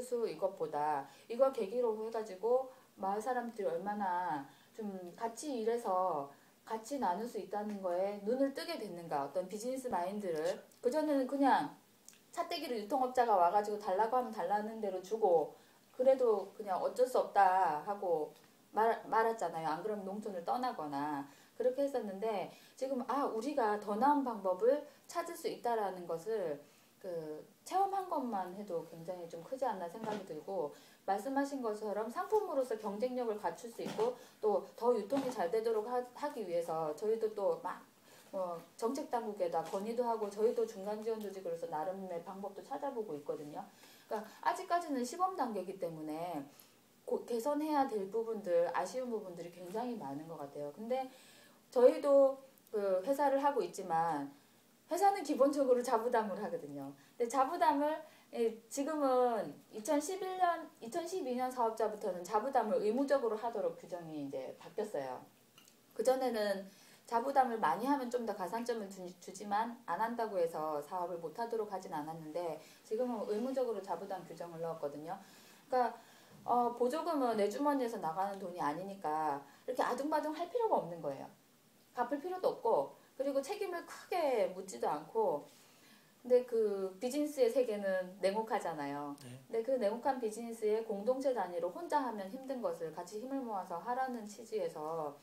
수 이것보다 이거 계기로 해가지고 마을 사람들이 얼마나 좀 같이 일해서 같이 나눌 수 있다는 거에 눈을 뜨게 됐는가. 어떤 비즈니스 마인드를. 그전에는 그냥 차떼기로 유통업자가 와가지고 달라고 하면 달라는 대로 주고 그래도 그냥 어쩔 수 없다 하고 말았잖아요. 안 그러면 농촌을 떠나거나 그렇게 했었는데 지금 우리가 더 나은 방법을 찾을 수 있다라는 것을 체험한 것만 해도 굉장히 좀 크지 않나 생각이 들고 말씀하신 것처럼 상품으로서 경쟁력을 갖출 수 있고 또 더 유통이 잘 되도록 하기 위해서 저희도 또 막 정책 당국에다 건의도 하고 저희도 중간 지원 조직으로서 나름의 방법도 찾아보고 있거든요. 그러니까 아직까지는 시범 단계이기 때문에 개선해야 될 부분들, 아쉬운 부분들이 굉장히 많은 것 같아요. 근데 저희도 그 회사를 하고 있지만 회사는 기본적으로 자부담을 하거든요. 근데 자부담을 지금은 2012년 사업자부터는 자부담을 의무적으로 하도록 규정이 이제 바뀌었어요. 그전에는 자부담을 많이 하면 좀 더 가산점을 주지만 안 한다고 해서 사업을 못 하도록 하진 않았는데 지금은 의무적으로 자부담 규정을 넣었거든요. 그러니까 보조금은 내 주머니에서 나가는 돈이 아니니까 이렇게 아둥바둥 할 필요가 없는 거예요. 갚을 필요도 없고 그리고 책임을 크게 묻지도 않고 근데 그 비즈니스의 세계는 냉혹하잖아요. 네. 근데 그 냉혹한 비즈니스에 공동체 단위로 혼자 하면 힘든 것을 같이 힘을 모아서 하라는 취지에서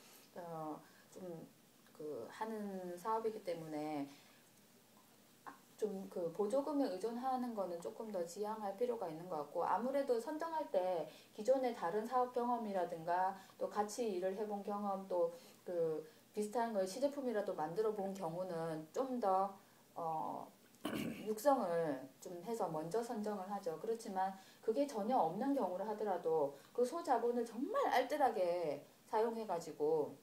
좀 하는 사업이기 때문에 좀 그 보조금에 의존하는 거는 조금 더 지양할 필요가 있는 것 같고 아무래도 선정할 때 기존의 다른 사업 경험이라든가 또 같이 일을 해본 경험 또 그 비슷한 걸 시제품이라도 만들어 본 경우는 좀 더 육성을 좀 해서 먼저 선정을 하죠. 그렇지만 그게 전혀 없는 경우를 하더라도 그 소자본을 정말 알뜰하게 사용해가지고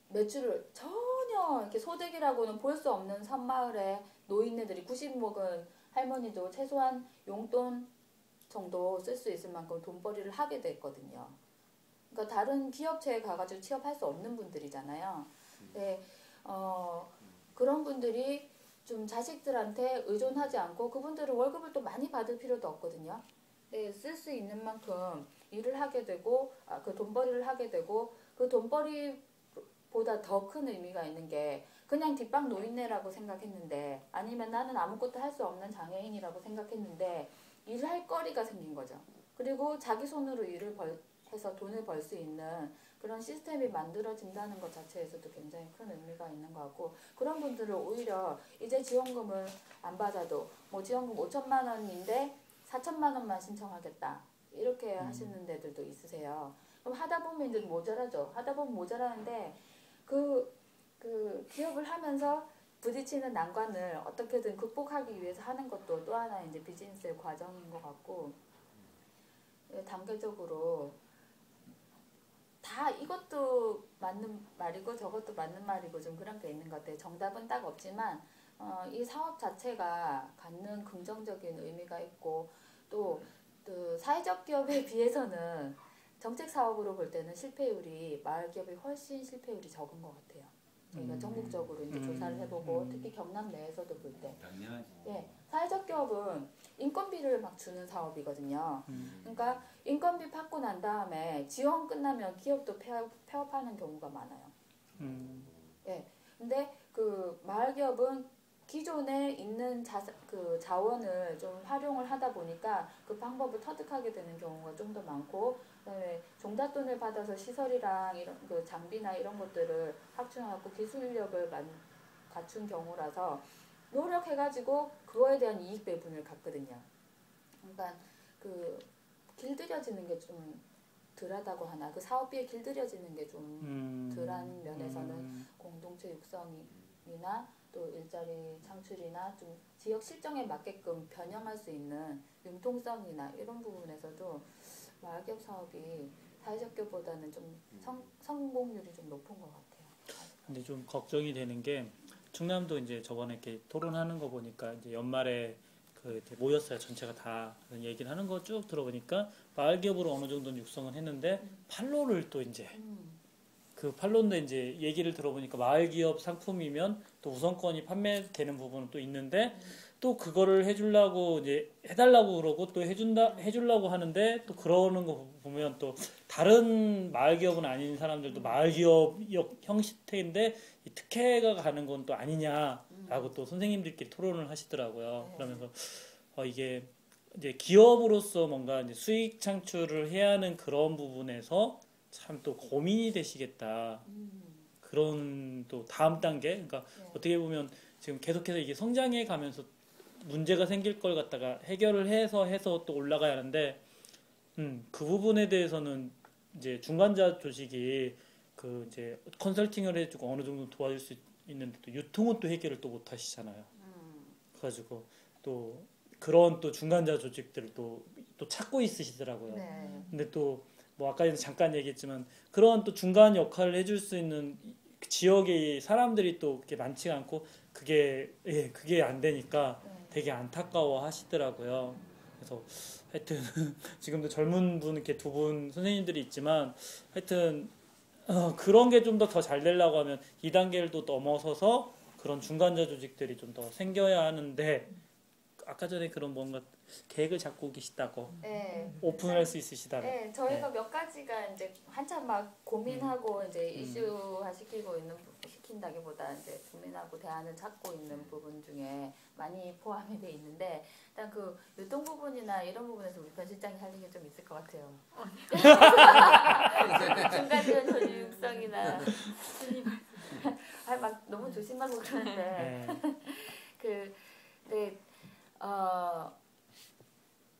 매출을 전혀 이렇게 소득이라고는 볼 수 없는 섬마을에 노인네들이 90 먹은 할머니도 최소한 용돈 정도 쓸 수 있을 만큼 돈벌이를 하게 됐거든요. 그러니까 다른 기업체에 가가지고 취업할 수 없는 분들이잖아요. 네, 그런 분들이 좀 자식들한테 의존하지 않고 그분들은 월급을 또 많이 받을 필요도 없거든요. 네, 쓸 수 있는 만큼 일을 하게 되고 그 돈벌이를 하게 되고 그 돈벌이 보다 더 큰 의미가 있는 게 그냥 뒷방 노인네라고 생각했는데 아니면 나는 아무것도 할 수 없는 장애인이라고 생각했는데 일할 거리가 생긴 거죠. 그리고 자기 손으로 해서 돈을 벌 수 있는 그런 시스템이 만들어진다는 것 자체에서도 굉장히 큰 의미가 있는 것 같고 그런 분들을 오히려 이제 지원금을 안 받아도 뭐 지원금 5천만 원인데 4천만 원만 신청하겠다 이렇게 하시는 데들도 있으세요. 그럼 하다 보면 이제 모자라죠. 하다 보면 모자라는데 그 기업을 하면서 부딪히는 난관을 어떻게든 극복하기 위해서 하는 것도 또 하나 이제 비즈니스의 과정인 것 같고 단계적으로 다 이것도 맞는 말이고 저것도 맞는 말이고 좀 그런 게 있는 것 같아요. 정답은 딱 없지만 이 사업 자체가 갖는 긍정적인 의미가 있고 또 사회적 기업에 비해서는 정책 사업으로 볼 때는 실패율이 마을 기업이 훨씬 실패율이 적은 것 같아요. 저희가 전국적으로 이제 조사를 해보고 특히 경남 내에서도 볼 때, 예, 사회적 기업은 인건비를 막 주는 사업이거든요. 그러니까 인건비 받고 난 다음에 지원 끝나면 기업도 폐업하는 경우가 많아요. 예, 근데 그 마을 기업은 기존에 있는 자원을 좀 활용을 하다 보니까 그 방법을 터득하게 되는 경우가 좀 더 많고, 그다음에 종잣돈을 받아서 시설이랑 이런 그 장비나 이런 것들을 확충하고 기술력을 갖춘 경우라서 노력해가지고 그거에 대한 이익 배분을 갖거든요. 그러니까 그 길들여지는 게 좀 덜하다고 하나, 그 사업비에 길들여지는 게 좀 덜한 면에서는 공동체 육성이나 또 일자리 창출이나 좀 지역 실정에 맞게끔 변형할 수 있는 융통성이나 이런 부분에서도 마을기업 사업이 사회적 기업보다는 좀 성공률이 좀 높은 것 같아요. 근데 좀 걱정이 되는 게 충남도 이제 저번에 이렇게 토론하는 거 보니까 이제 연말에 이렇게 모였어요. 전체가 다 얘기를 하는 거 쭉 들어보니까 마을 기업으로 어느 정도는 육성을 했는데 판로를 또 이제 그 판로인데 이제 얘기를 들어보니까 마을 기업 상품이면 또 우선권이 판매되는 부분은 또 있는데 또 그거를 해주려고 이제 해달라고 그러고 또 해주려고 하는데 또 그러는 거 보면 또 다른 마을 기업은 아닌 사람들도 마을 기업 형식인데 이 특혜가 가는 건 또 아니냐라고 또 선생님들끼리 토론을 하시더라고요. 그러면서 이게 이제 기업으로서 뭔가 이제 수익 창출을 해야 하는 그런 부분에서 참 또 고민이 되시겠다. 그런 또 다음 단계, 그러니까 어떻게 보면 지금 계속해서 이게 성장해 가면서 문제가 생길 걸 갖다가 해결을 해서 또 올라가야 하는데, 그 부분에 대해서는 이제 중간자 조직이 그 이제 컨설팅을 해주고 어느 정도 도와줄 수 있는데 또 유통은 또 해결을 또 못 하시잖아요. 그래가지고 또 그런 또 중간자 조직들을 또 찾고 있으시더라고요. 네. 근데 또 뭐 아까 잠깐 얘기했지만 그런 또 중간 역할을 해줄 수 있는 지역의 사람들이 또 그렇게 많지가 않고 그게 안 되니까 되게 안타까워 하시더라고요. 그래서 하여튼 지금도 젊은 분 이렇게 두 분 선생님들이 있지만 하여튼 그런 게 좀 더 잘 되려고 하면 2단계를 또 넘어서서 그런 중간자 조직들이 좀 더 생겨야 하는데 아까 전에 그런 뭔가 계획을 잡고 계시다고 오픈할 수 있으시다고. 네, 저희가 몇 가지가 이제 한참 막 고민하고 이제 이슈화 시킨다기보다 이제 고민하고 대안을 찾고 있는 부분 중에 많이 포함이 돼 있는데 일단 그 유통 부분이나 이런 부분에서 우리 편 실장이 할 얘기 좀 있을 것 같아요. 중간지원 전유 육성이나 막 너무 조심하고 그러는데 네,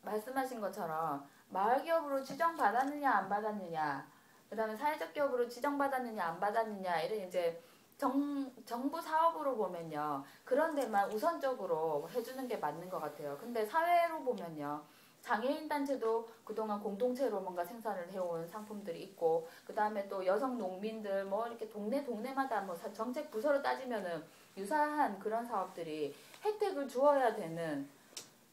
말씀하신 것처럼 마을 기업으로 지정받았느냐 안 받았느냐, 그다음에 사회적 기업으로 지정받았느냐 안 받았느냐 이런 이제 정부 사업으로 보면요 그런 데만 우선적으로 해주는 게 맞는 것 같아요. 근데 사회로 보면요 장애인 단체도 그동안 공동체로 뭔가 생산을 해온 상품들이 있고 그다음에 또 여성 농민들 뭐 이렇게 동네마다 뭐 정책 부서로 따지면은 유사한 그런 사업들이 혜택을 주어야 되는,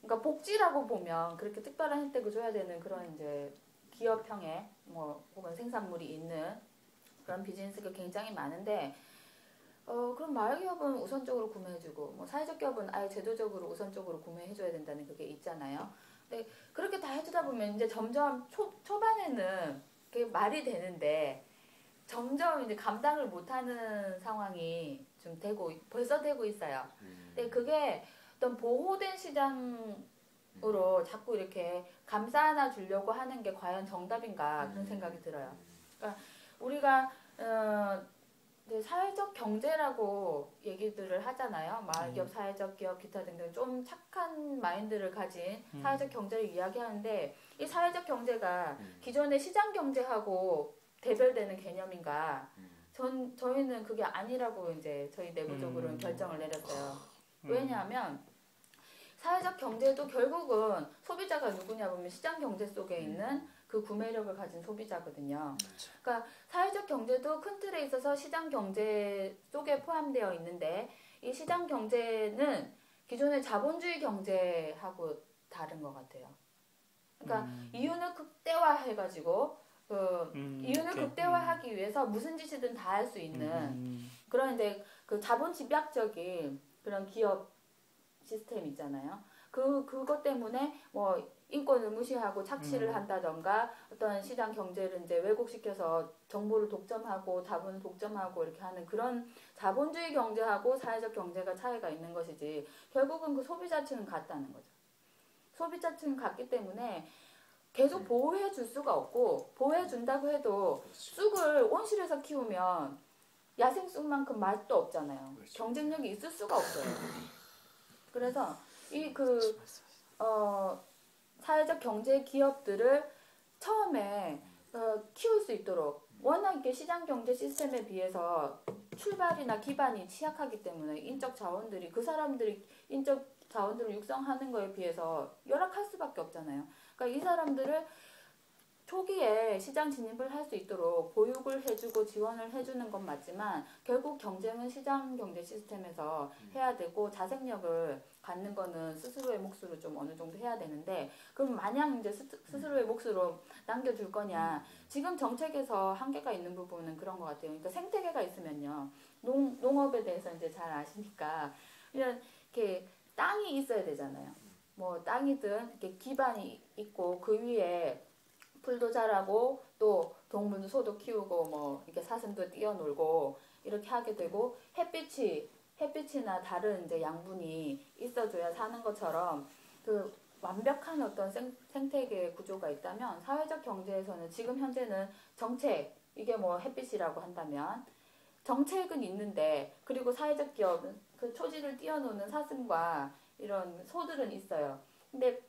그러니까 복지라고 보면 그렇게 특별한 혜택을 줘야 되는 그런 이제 기업형의 뭐 혹은 생산물이 있는 그런 비즈니스가 굉장히 많은데 그럼 마을 기업은 우선적으로 구매해주고 뭐 사회적 기업은 아예 제도적으로 우선적으로 구매해줘야 된다는 그게 있잖아요. 근데 그렇게 다 해주다 보면 이제 점점 초반에는 그게 말이 되는데 점점 이제 감당을 못하는 상황이 좀 벌써 되고 있어요. 근데 그게 어떤 보호된 시장으로 자꾸 이렇게 감싸 안아 주려고 하는 게 과연 정답인가 그런 생각이 들어요. 그러니까 우리가 사회적 경제라고 얘기들을 하잖아요. 마을기업, 사회적 기업, 기타 등등 좀 착한 마인드를 가진 사회적 경제를 이야기하는데 이 사회적 경제가 기존의 시장 경제하고 대별되는 개념인가? 저희는 그게 아니라고 이제 저희 내부적으로는 결정을 내렸어요. 왜냐하면 사회적 경제도 결국은 소비자가 누구냐 보면 시장 경제 속에 있는 그 구매력을 가진 소비자거든요. 그러니까 사회적 경제도 큰 틀에 있어서 시장 경제 속에 포함되어 있는데 이 시장 경제는 기존의 자본주의 경제하고 다른 것 같아요. 그러니까 이윤을 극대화해가지고 이윤을 극대화하기 위해서 무슨 짓이든 다 할 수 있는 그런 이제 그 자본 집약적인 그런 기업 시스템 있잖아요. 그것 때문에 뭐 인권을 무시하고 착취를 한다던가 어떤 시장 경제를 이제 왜곡시켜서 정보를 독점하고 자본을 독점하고 이렇게 하는 그런 자본주의 경제하고 사회적 경제가 차이가 있는 것이지 결국은 그 소비자층은 같다는 거죠. 소비자층은 같기 때문에 계속 보호해 줄 수가 없고 보호해 준다고 해도 쑥을 온실에서 키우면 야생 쑥만큼 맛도 없잖아요. 경쟁력이 있을 수가 없어요. 그래서 사회적 경제 기업들을 처음에 키울 수 있도록 워낙 이게 시장 경제 시스템에 비해서 출발이나 기반이 취약하기 때문에 인적 자원들이 그 사람들이 인적 자원들을 육성하는 거에 비해서 열악할 수밖에 없잖아요. 그러니까 이 사람들을 초기에 시장 진입을 할 수 있도록 보육을 해주고 지원을 해주는 건 맞지만 결국 경쟁은 시장 경제 시스템에서 해야 되고 자생력을 갖는 거는 스스로의 몫으로 좀 어느 정도 해야 되는데 그럼 마냥 이제 스스로의 몫으로 남겨줄 거냐. 지금 정책에서 한계가 있는 부분은 그런 것 같아요. 그러니까 생태계가 있으면요. 농업에 대해서 이제 잘 아시니까 이런 이렇게 땅이 있어야 되잖아요. 뭐 땅이든 이렇게 기반이 있고 그 위에 풀도 자라고 또 동물도 소도 키우고 뭐 이렇게 사슴도 뛰어놀고 이렇게 하게 되고 햇빛이나 다른 이제 양분이 있어줘야 사는 것처럼 그 완벽한 어떤 생태계 구조가 있다면 사회적 경제에서는 지금 현재는 정책 이게 뭐 햇빛이라고 한다면 정책은 있는데 그리고 사회적 기업은 그 초지를 뛰어노는 사슴과 이런 소들은 있어요. 근데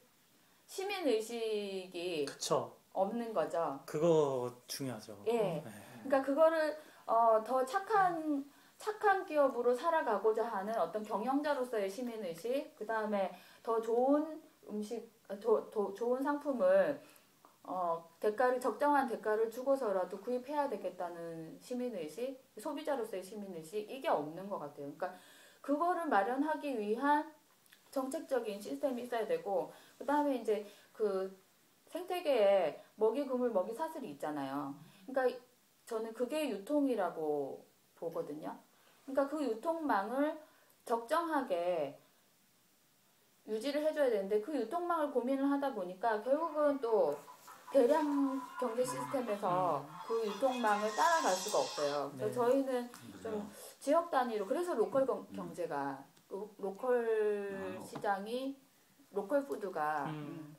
시민 의식이 그쵸. 없는 거죠. 그거 중요하죠. 예. 네. 그러니까 그거를 더 착한 기업으로 살아가고자 하는 어떤 경영자로서의 시민 의식, 그 다음에 더 좋은 음식, 더 좋은 상품을 적정한 대가를 주고서라도 구입해야 되겠다는 시민의식, 소비자로서의 시민의식, 이게 없는 것 같아요. 그러니까 그거를 마련하기 위한 정책적인 시스템이 있어야 되고, 그 다음에 이제 그 생태계에 먹이 그물 먹이 사슬이 있잖아요. 그러니까 저는 그게 유통이라고 보거든요. 그러니까 그 유통망을 적정하게 유지를 해줘야 되는데 그 유통망을 고민을 하다 보니까 결국은 또 대량 경제 시스템에서 그 유통망을 따라갈 수가 없어요. 그래서 네. 저희는 좀 지역 단위로 그래서 로컬 경제가 로컬 시장이 로컬 푸드가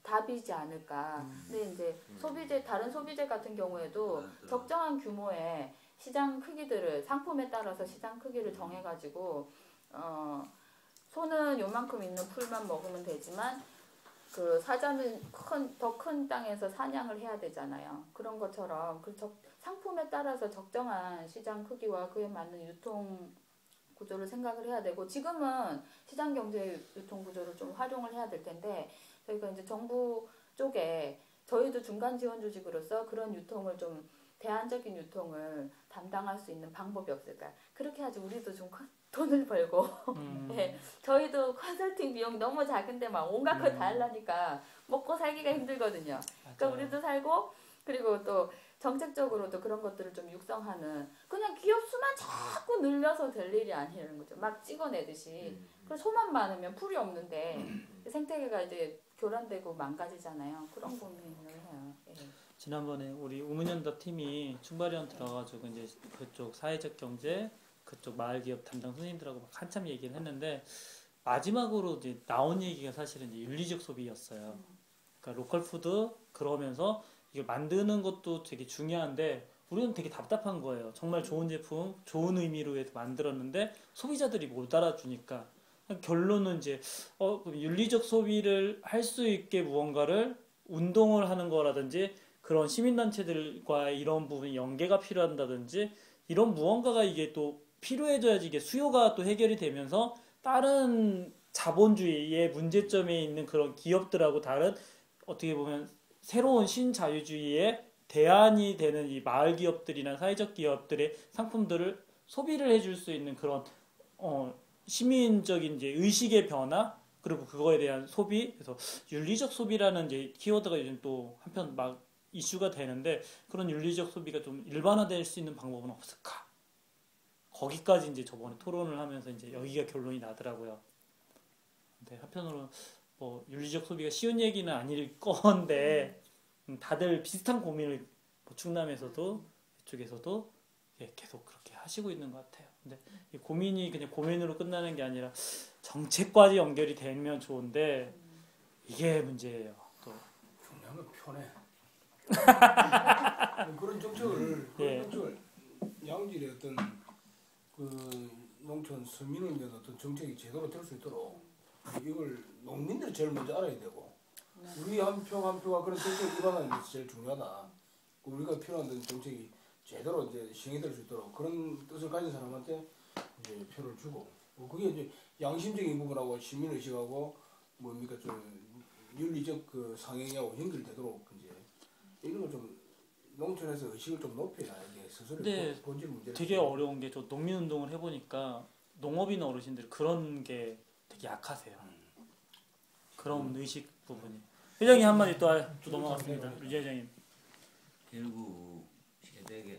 답이지 않을까. 근데 이제 다른 소비재 같은 경우에도 적정한 규모의 시장 크기들을 상품에 따라서 시장 크기를 정해가지고 소는 요만큼 있는 풀만 먹으면 되지만 그 사자는 더 큰 땅에서 사냥을 해야 되잖아요. 그런 것처럼 상품에 따라서 적정한 시장 크기와 그에 맞는 유통 구조를 생각을 해야 되고 지금은 시장 경제 유통 구조를 좀 활용을 해야 될 텐데 저희가 이제 정부 쪽에 저희도 중간 지원 조직으로서 그런 유통을 좀 대안적인 유통을 담당할 수 있는 방법이 없을까? 그렇게 하지 우리도 좀 돈을 벌고 네, 저희도 컨설팅 비용이 너무 작은데 막 온갖 거 다 하려니까 먹고 살기가 힘들거든요. 그러니까 우리도 살고 그리고 또 정책적으로도 그런 것들을 좀 육성하는 그냥 기업 수만 자꾸 늘려서 될 일이 아니라는 거죠. 막 찍어내듯이. 그래서 소만 많으면 풀이 없는데 생태계가 이제 교란되고 망가지잖아요. 그런 고민을 해요. 예. 지난번에 우리 우문현답 팀이 충발위원 들어가지고 이제 그쪽 사회적 경제 그쪽 마을 기업 담당 선생님들하고 막 한참 얘기를 했는데 마지막으로 이제 나온 얘기가 사실은 이제 윤리적 소비였어요. 그러니까 로컬 푸드 그러면서 이걸 만드는 것도 되게 중요한데 우리는 되게 답답한 거예요. 정말 좋은 제품, 좋은 의미로 해서 만들었는데 소비자들이 못 알아주니까 결론은 이제 그럼 윤리적 소비를 할 수 있게 무언가를 운동을 하는 거라든지 그런 시민단체들과 이런 부분이 연계가 필요한다든지 이런 무언가가 이게 또 필요해져야지 이게 수요가 또 해결이 되면서 다른 자본주의의 문제점에 있는 그런 기업들하고 다른 어떻게 보면 새로운 신자유주의의 대안이 되는 이 마을 기업들이나 사회적 기업들의 상품들을 소비를 해줄 수 있는 그런 시민적인 이제 의식의 변화 그리고 그거에 대한 소비 그래서 윤리적 소비라는 이제 키워드가 요즘 또 한편 막 이슈가 되는데 그런 윤리적 소비가 좀 일반화될 수 있는 방법은 없을까? 거기까지 이제 저번에 토론을 하면서 이제 여기가 결론이 나더라고요. 근데 한편으로는 뭐 윤리적 소비가 쉬운 얘기는 아닐 건데 다들 비슷한 고민을 뭐 충남에서도 이쪽에서도 계속 그렇게 하시고 있는 것 같아요. 근데 이 고민이 그냥 고민으로 끝나는 게 아니라 정책까지 연결이 되면 좋은데 이게 문제예요. 또 중요한 건 편해. 그런 정책을 양질의 어떤 그 농촌 서민을 위한 어떤 정책이 제대로 될 수 있도록 이걸 농민들이 제일 먼저 알아야 되고 우리 한 표 한 표가 그런 정책을 입안하는 게 제일 중요하다. 우리가 필요한 정책이 제대로 이제 시행될 수 있도록 그런 뜻을 가진 사람한테 이제 표를 주고 그게 이제 양심적인 부분하고 시민의식하고 뭡니까 좀 윤리적 그 상행하고 연결되도록 이제 이런 걸 좀 농촌에서 의식을 좀 높여야 이게 스스로 본질 문제를 되게 어려운 게 저 농민운동을 해보니까 농업인 어르신들이 그런 게 되게 약하세요. 그런 의식 부분이. 회장님 한마디 또 넘어갔습니다. 유지 회장님. 결국 세대계